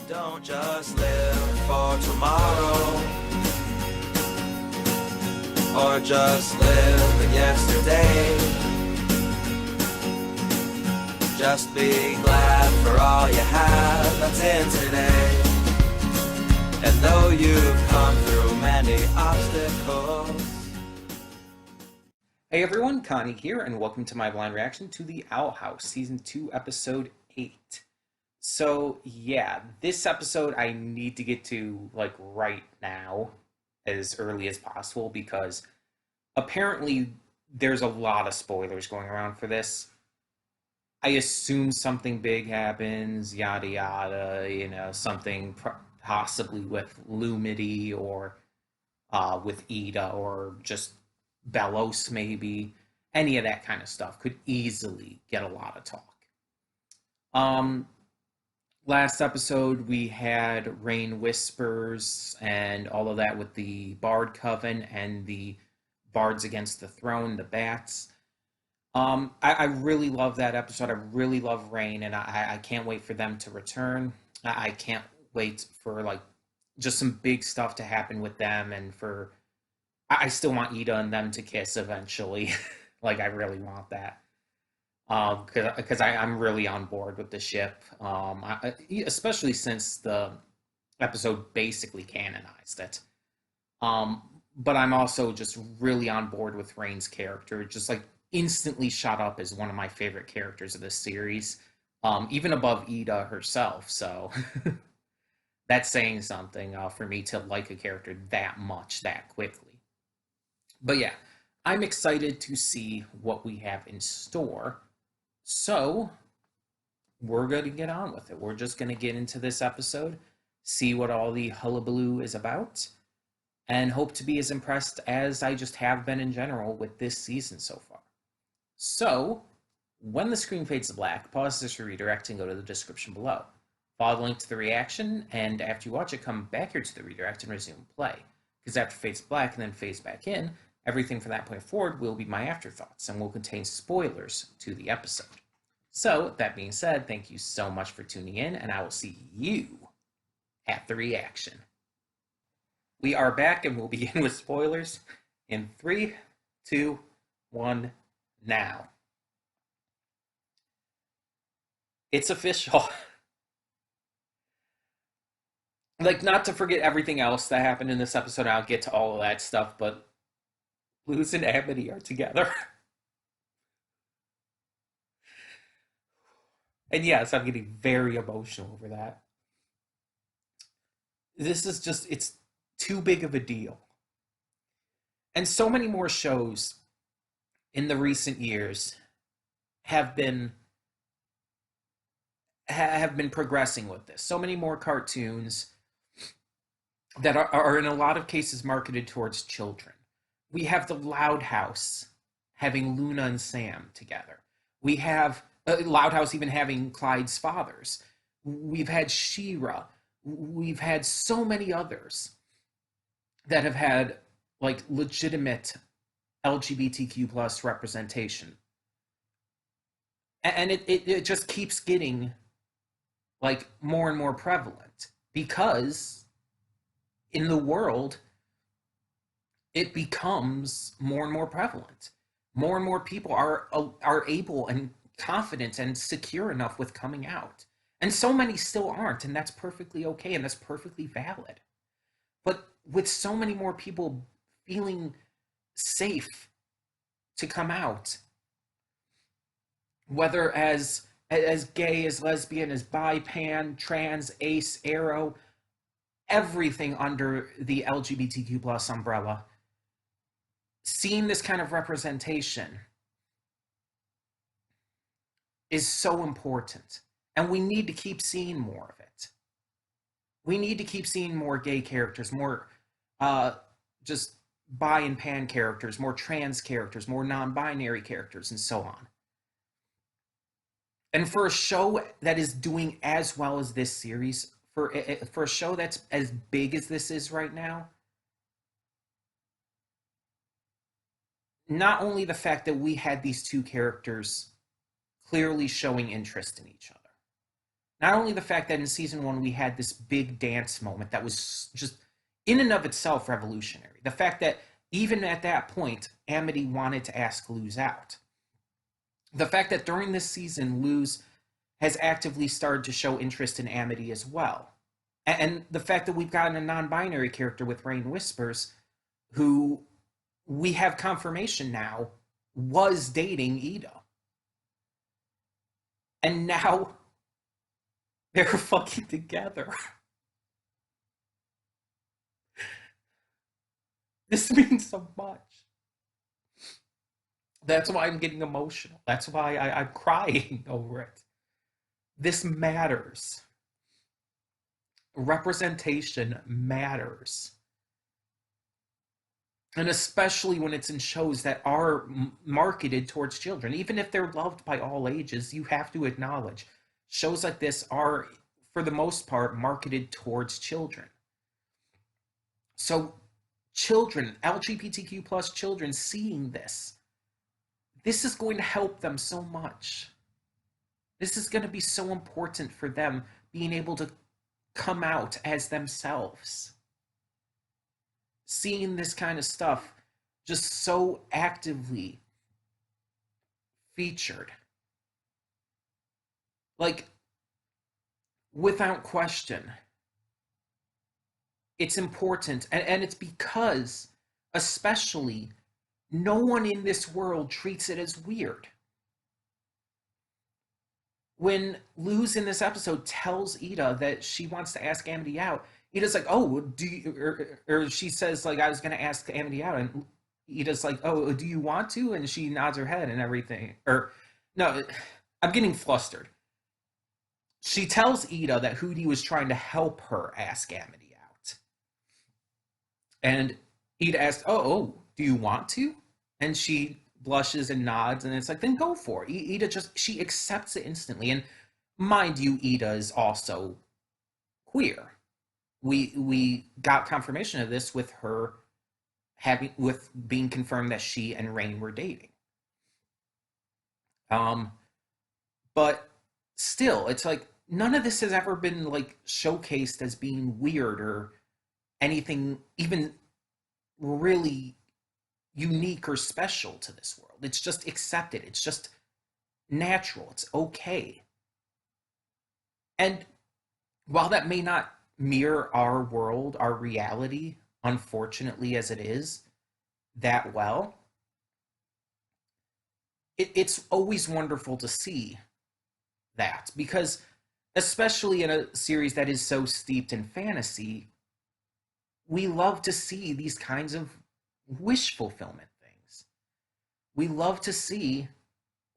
Don't just live for tomorrow, or just live in yesterday. Just be glad for all you have that's in today. And though you've come through many obstacles. Hey everyone, Connie here, and welcome to my blind reaction to The Owl House, Season 2, Episode 8. So, yeah, this episode I need to get to, right now, as early as possible, because apparently there's a lot of spoilers going around for this. I assume something big happens, yada yada, something possibly with Lumity or with Ida or just Belos maybe. Any of that kind of stuff could easily get a lot of talk. Last episode we had Rain Whispers and all of that with the Bard Coven and the Bards Against the Throne, the Bats. I really love that episode. I really love Rain, and I can't wait for them to return. I can't wait for just some big stuff to happen with them, and for I still want Ida and them to kiss eventually. I really want that. Because I'm really on board with the ship, especially since the episode basically canonized it. But I'm also just really on board with Rain's character, just instantly shot up as one of my favorite characters of this series, even above Ida herself. So that's saying something for me to like a character that much, that quickly. But yeah, I'm excited to see what we have in store. So, we're going to get on with it. We're just going to get into this episode, see what all the hullabaloo is about, and hope to be as impressed as I just have been in general with this season so far. So, when the screen fades to black, pause this redirect and go to the description below. Follow the link to the reaction, and after you watch it, come back here to the redirect and resume play. Because after it fades to black and then fades back in, everything from that point forward will be my afterthoughts and will contain spoilers to the episode. So, that being said, thank you so much for tuning in, and I will see you at the reaction. We are back, and we'll begin with spoilers in 3, 2, 1, now. It's official. Not to forget everything else that happened in this episode, I'll get to all of that stuff, but Luz and Amity are together. And yes, I'm getting very emotional over that. This is just, it's too big of a deal. And so many more shows in the recent years have been progressing with this. So many more cartoons that are in a lot of cases marketed towards children. We have the Loud House having Luna and Sam together. We have Loud House even having Clyde's fathers. We've had She-Ra. We've had so many others that have had legitimate LGBTQ plus representation. And it just keeps getting more and more prevalent because in the world it becomes more and more prevalent. More and more people are able and confident and secure enough with coming out. And so many still aren't, and that's perfectly okay, and that's perfectly valid. But with so many more people feeling safe to come out, whether as gay, as lesbian, as bi, pan, trans, ace, aro, everything under the LGBTQ plus umbrella, seeing this kind of representation is so important. And we need to keep seeing more of it. We need to keep seeing more gay characters, more just bi and pan characters, more trans characters, more non-binary characters, and so on. And for a show that is doing as well as this series, for a show that's as big as this is right now, not only the fact that we had these two characters clearly showing interest in each other, Not only the fact that in season one we had this big dance moment that was just in and of itself revolutionary. The fact that even at that point, Amity wanted to ask Luz out. The fact that during this season, Luz has actively started to show interest in Amity as well. And the fact that we've gotten a non binary character with Rain Whispers, who we have confirmation now was dating Ida. And now they're fucking together. This means so much. That's why I'm getting emotional. That's why I'm crying over it. This matters. Representation matters. And especially when it's in shows that are marketed towards children. Even if they're loved by all ages, you have to acknowledge shows like this are, for the most part, marketed towards children. So children, LGBTQ plus children seeing this is going to help them so much. This is going to be so important for them being able to come out as themselves. Seeing this kind of stuff just so actively featured. Like, without question, it's important. And it's because, especially, no one in this world treats it as weird. When Luz in this episode tells Ida that she wants to ask Amity out, Ida's like, oh, do you, or she says, like, I was going to ask Amity out, and Ida's like, oh, do you want to? And she nods her head and everything. Or, no, I'm getting flustered. She tells Ida that Hootie was trying to help her ask Amity out. And Ida asks, oh, do you want to? And she blushes and nods, and it's like, then go for it. Ida she accepts it instantly. And mind you, Ida is also queer. We got confirmation of this with her with being confirmed that she and Rain were dating. But still, it's like none of this has ever been like showcased as being weird or anything even really unique or special to this world. It's just accepted. It's just natural. It's okay. And while that may not mirror our world, our reality, unfortunately as it is, that well, it's always wonderful to see that, because especially in a series that is so steeped in fantasy, we love to see these kinds of wish fulfillment things. We love to see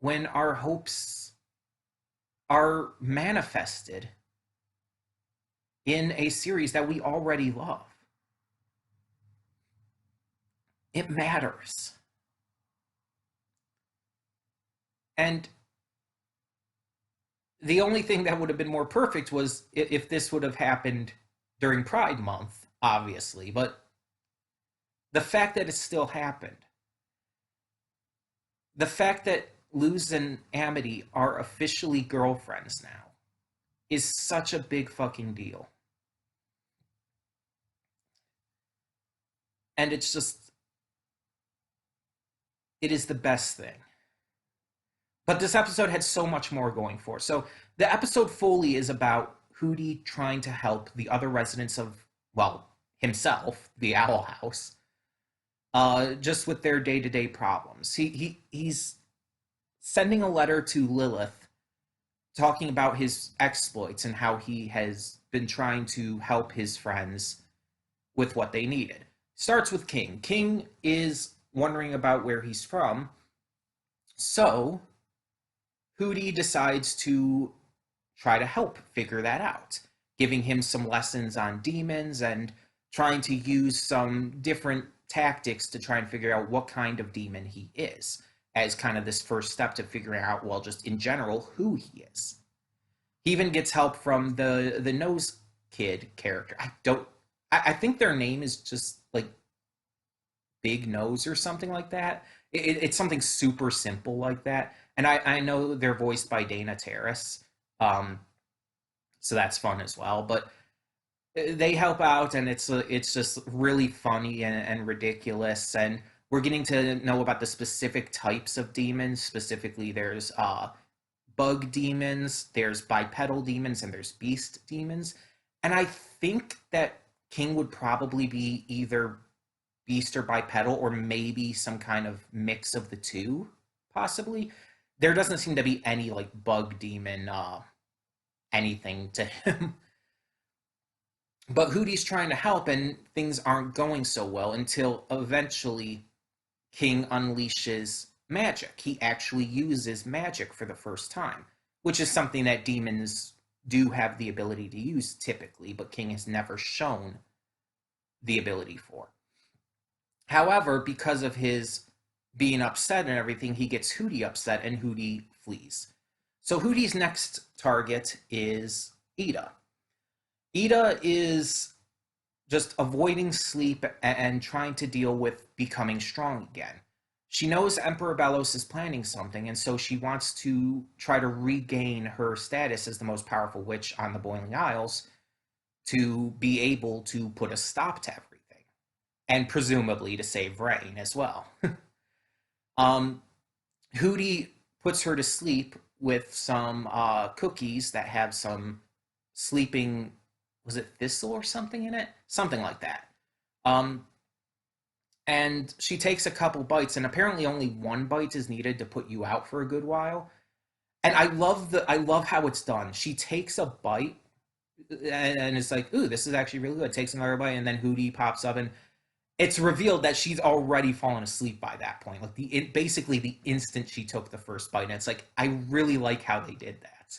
when our hopes are manifested in a series that we already love. It matters. And the only thing that would have been more perfect was if this would have happened during Pride Month, obviously. But the fact that it still happened, the fact that Luz and Amity are officially girlfriends now, is such a big fucking deal. And it's just, it is the best thing. But this episode had so much more going for it. So the episode fully is about Hootie trying to help the other residents of, well, himself, the Owl House, just with their day-to-day problems. He's sending a letter to Lilith talking about his exploits and how he has been trying to help his friends with what they needed. Starts with King. King is wondering about where he's from, so Hootie decides to try to help figure that out, giving him some lessons on demons and trying to use some different tactics to try and figure out what kind of demon he is, as kind of this first step to figuring out, well, just in general, who he is. He even gets help from the Nose Kid character. I think their name is just like Big Nose or something like that. It's something super simple like that. And I know they're voiced by Dana Terrace. so that's fun as well. But they help out, and it's just really funny and ridiculous. And we're getting to know about the specific types of demons. Specifically, there's bug demons, there's bipedal demons, and there's beast demons. And I think that King would probably be either beast or bipedal, or maybe some kind of mix of the two, possibly. There doesn't seem to be any like bug demon anything to him. But Hootie's trying to help, and things aren't going so well until eventually King unleashes magic. He actually uses magic for the first time, which is something that demons do have the ability to use typically, but King has never shown the ability for. However, because of his being upset and everything, he gets Hootie upset, and Hootie flees. So Hootie's next target is Ida. Ida is just avoiding sleep and trying to deal with becoming strong again. She knows Emperor Belos is planning something, and so she wants to try to regain her status as the most powerful witch on the Boiling Isles to be able to put a stop to everything, and presumably to save Rain as well. Hootie puts her to sleep with some cookies that have some sleeping, was it thistle or something in it? Something like that. And she takes a couple bites, and apparently only one bite is needed to put you out for a good while. And I love how it's done. She takes a bite and it's like, ooh, this is actually really good. Takes another bite, and then Hootie pops up, and it's revealed that she's already fallen asleep by that point. Like basically the instant she took the first bite, and it's like, I really like how they did that.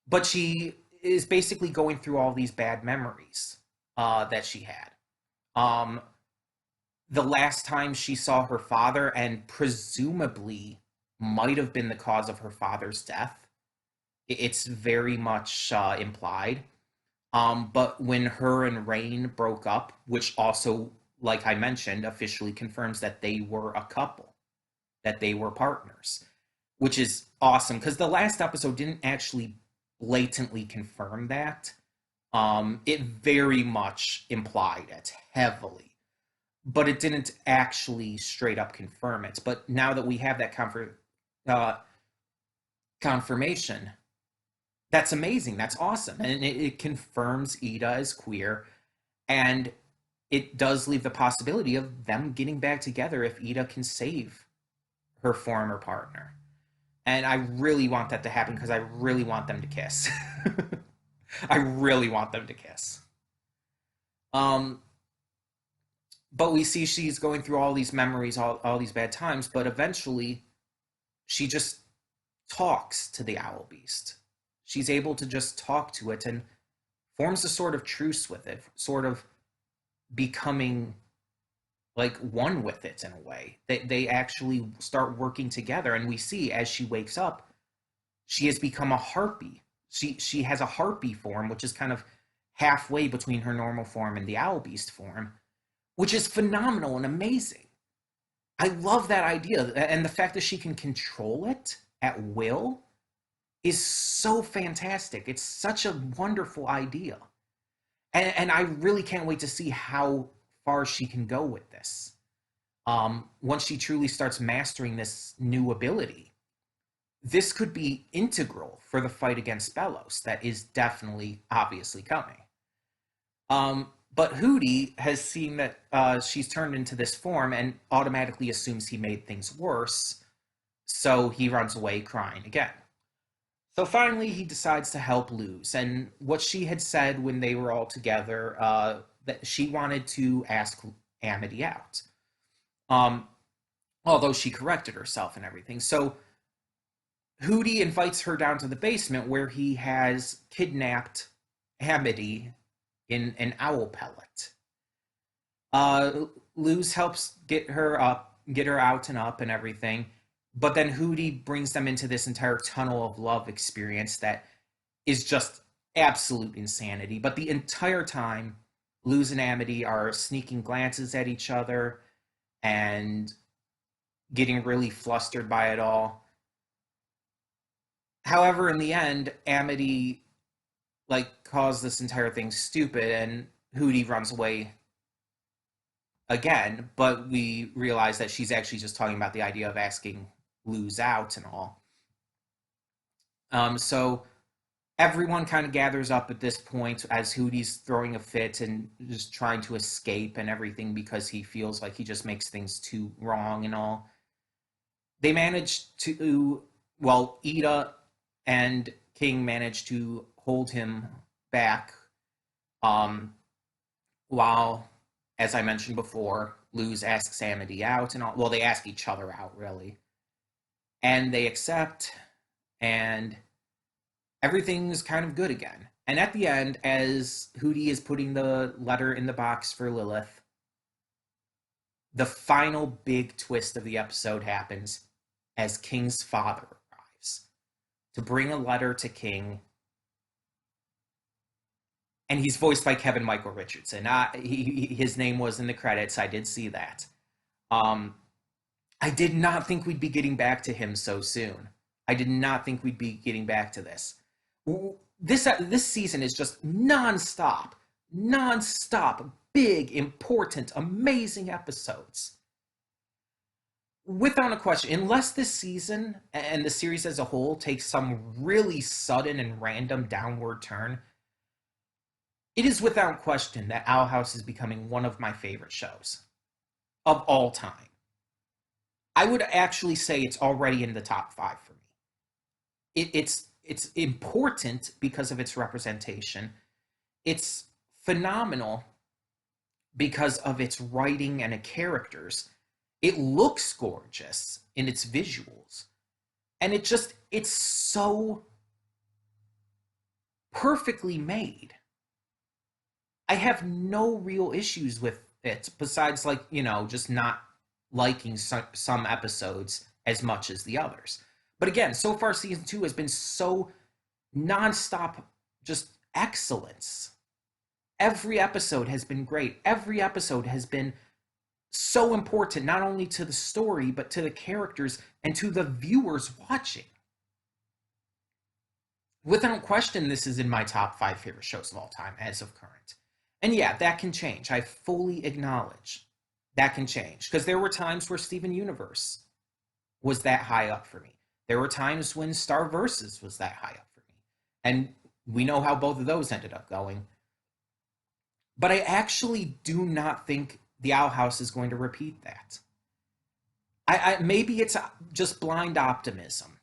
But she is basically going through all these bad memories that she had. The last time she saw her father, and presumably might have been the cause of her father's death. It's very much implied. But when her and Rain broke up, which also, like I mentioned, officially confirms that they were a couple, that they were partners, which is awesome because the last episode didn't actually blatantly confirm that. It very much implied it heavily, but it didn't actually straight up confirm it. But now that we have that confirmation, that's amazing. That's awesome. And it confirms Ida is queer, and it does leave the possibility of them getting back together if Ida can save her former partner. And I really want that to happen because I really want them to kiss. I really want them to kiss. But we see she's going through all these memories, all these bad times, but eventually she just talks to the owl beast. She's able to just talk to it and forms a sort of truce with it, sort of becoming like one with it in a way. They actually start working together, and we see as she wakes up, she has become a harpy. She has a harpy form, which is kind of halfway between her normal form and the owl beast form, which is phenomenal and amazing. I love that idea, and the fact that she can control it at will is so fantastic. It's such a wonderful idea. And I really can't wait to see how far she can go with this. Once she truly starts mastering this new ability, this could be integral for the fight against Belos that is definitely, obviously coming. But Hootie has seen that she's turned into this form and automatically assumes he made things worse, so he runs away crying again. So finally, he decides to help Luz, and what she had said when they were all together, that she wanted to ask Amity out. Although she corrected herself and everything. So Hootie invites her down to the basement where he has kidnapped Amity in an owl pellet. Luz helps get her out and up and everything. But then Hootie brings them into this entire tunnel of love experience that is just absolute insanity. But the entire time, Luz and Amity are sneaking glances at each other and getting really flustered by it all. However, in the end, Amity like calls this entire thing stupid, and Hootie runs away again, but we realize that she's actually just talking about the idea of asking Luz out and all. So everyone kind of gathers up at this point as Hootie's throwing a fit and just trying to escape and everything because he feels like he just makes things too wrong and all. They manage to, well, Ida and King manage to hold him back, while, as I mentioned before, Luz asks Amity out and all. Well, they ask each other out, really. And they accept, and everything's kind of good again. And at the end, as Hootie is putting the letter in the box for Lilith, the final big twist of the episode happens as King's father arrives to bring a letter to King. And he's voiced by Kevin Michael Richardson. His name was in the credits. I did see that. I did not think we'd be getting back to him so soon. I did not think we'd be getting back to this. This season is just nonstop, big, important, amazing episodes. Without a question, unless this season and the series as a whole takes some really sudden and random downward turn, it is without question that Owl House is becoming one of my favorite shows of all time. I would actually say it's already in the top 5 for me. It's important because of its representation. It's phenomenal because of its writing and its characters. It looks gorgeous in its visuals. And it's so perfectly made. I have no real issues with it besides, like, just not liking some episodes as much as the others. But again, so far season 2 has been so nonstop, just excellence. Every episode has been great. Every episode has been so important, not only to the story, but to the characters and to the viewers watching. Without question, this is in my top 5 favorite shows of all time as of current. And yeah, that can change. I fully acknowledge that can change. Because there were times where Steven Universe was that high up for me. There were times when Star Versus was that high up for me. And we know how both of those ended up going. But I actually do not think the Owl House is going to repeat that. Maybe it's just blind optimism.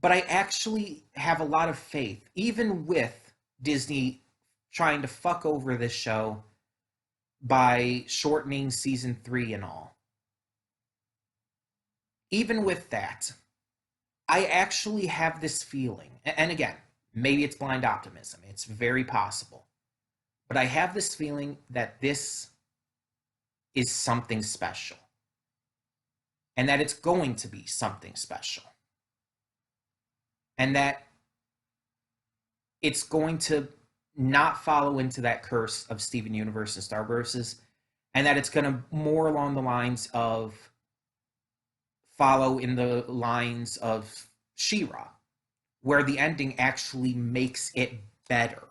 But I actually have a lot of faith, even with Disney trying to fuck over this show by shortening season 3 and all. Even with that, I actually have this feeling, and again, maybe it's blind optimism, it's very possible, but I have this feeling that this is something special, and that it's going to be something special, and that it's going to not follow into that curse of Steven Universe and Starbursts, and that it's going to more along the lines of follow in the lines of She-Ra, where the ending actually makes it better.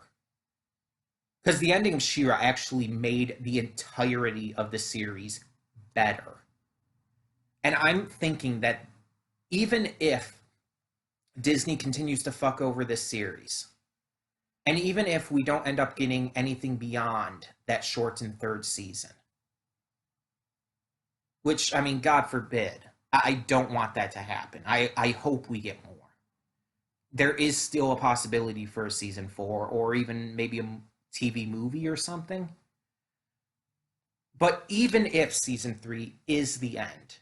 Because the ending of She-Ra actually made the entirety of the series better. And I'm thinking that even if Disney continues to fuck over this series, and even if we don't end up getting anything beyond that shortened 3rd season, which, I mean, God forbid, I don't want that to happen. I hope we get more. There is still a possibility for a season 4, or even maybe a TV movie or something. But even if season 3 is the end,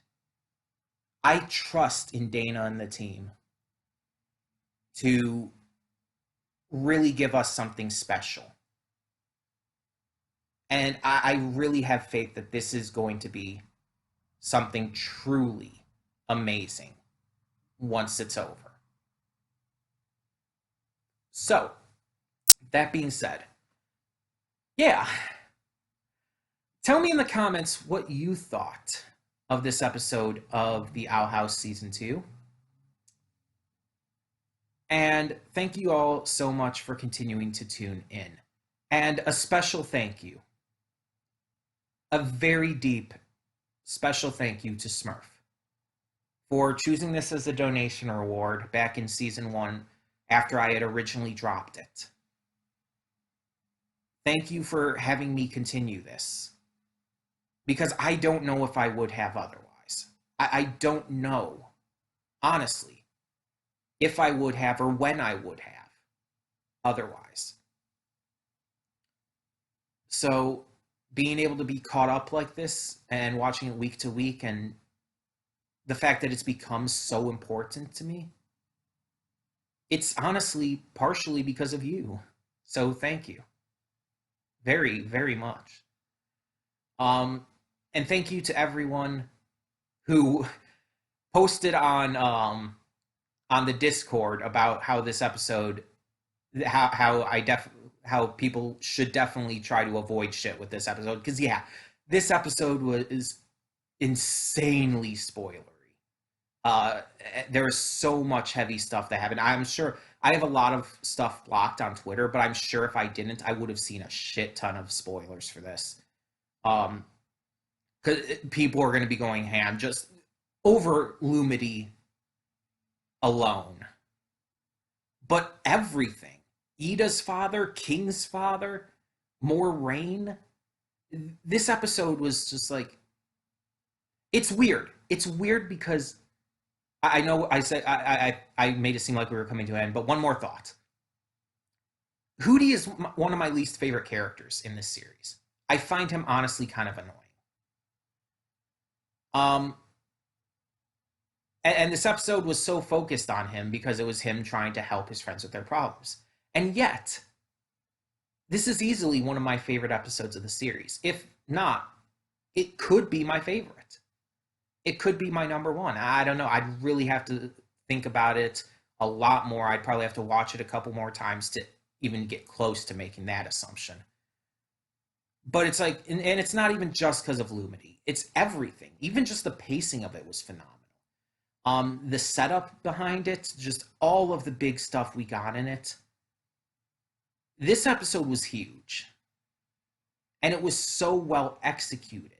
I trust in Dana and the team to really give us something special. And I really have faith that this is going to be something truly amazing once it's over. So, that being said, yeah, tell me in the comments what you thought of this episode of the Owl House Season 2. And thank you all so much for continuing to tune in. And a special thank you, a very deep special thank you to Smurf for choosing this as a donation reward back in season 1 after I had originally dropped it. Thank you for having me continue this, because I don't know if I would have otherwise. I don't know, honestly, if I would have or when I would have otherwise. So being able to be caught up like this and watching it week to week, and the fact that it's become so important to me, it's honestly partially because of you. So thank you very, very much. And thank you to everyone who posted on the Discord about how this episode, how people should definitely try to avoid shit with this episode, because yeah, this episode was insanely spoilery. There is so much heavy stuff that happened. I'm sure I have a lot of stuff blocked on Twitter, but I'm sure if I didn't, I would have seen a shit ton of spoilers for this. Because people are going to be going ham just over Lumity alone. But everything, Ida's father, King's father, more rain. This episode was just like, it's weird. It's weird because I know I said I made it seem like we were coming to an end, but one more thought. Hootie is one of my least favorite characters in this series. I find him honestly kind of annoying. And this episode was so focused on him because it was him trying to help his friends with their problems. And yet, this is easily one of my favorite episodes of the series. If not, it could be my favorite. It could be my number one. I don't know. I'd really have to think about it a lot more. I'd probably have to watch it a couple more times to even get close to making that assumption. But it's like, and it's not even just because of Lumity. It's everything. Even just the pacing of it was phenomenal. The setup behind it, just all of the big stuff we got in it. This episode was huge. And it was so well executed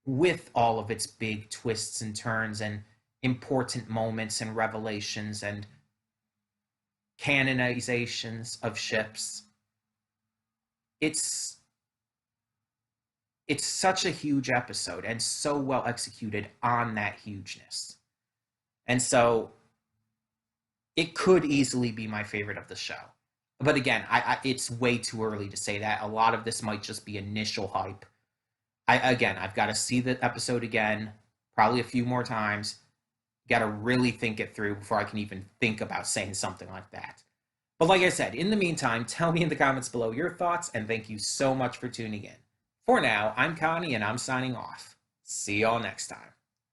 with all of its big twists and turns and important moments and revelations and canonizations of ships. It's such a huge episode and so well executed on that hugeness. And so it could easily be my favorite of the show. But again, it's way too early to say that. A lot of this might just be initial hype. I've got to see the episode again, probably a few more times. Got to really think it through before I can even think about saying something like that. But like I said, in the meantime, tell me in the comments below your thoughts, and thank you so much for tuning in. For now, I'm Connie, and I'm signing off. See y'all next time.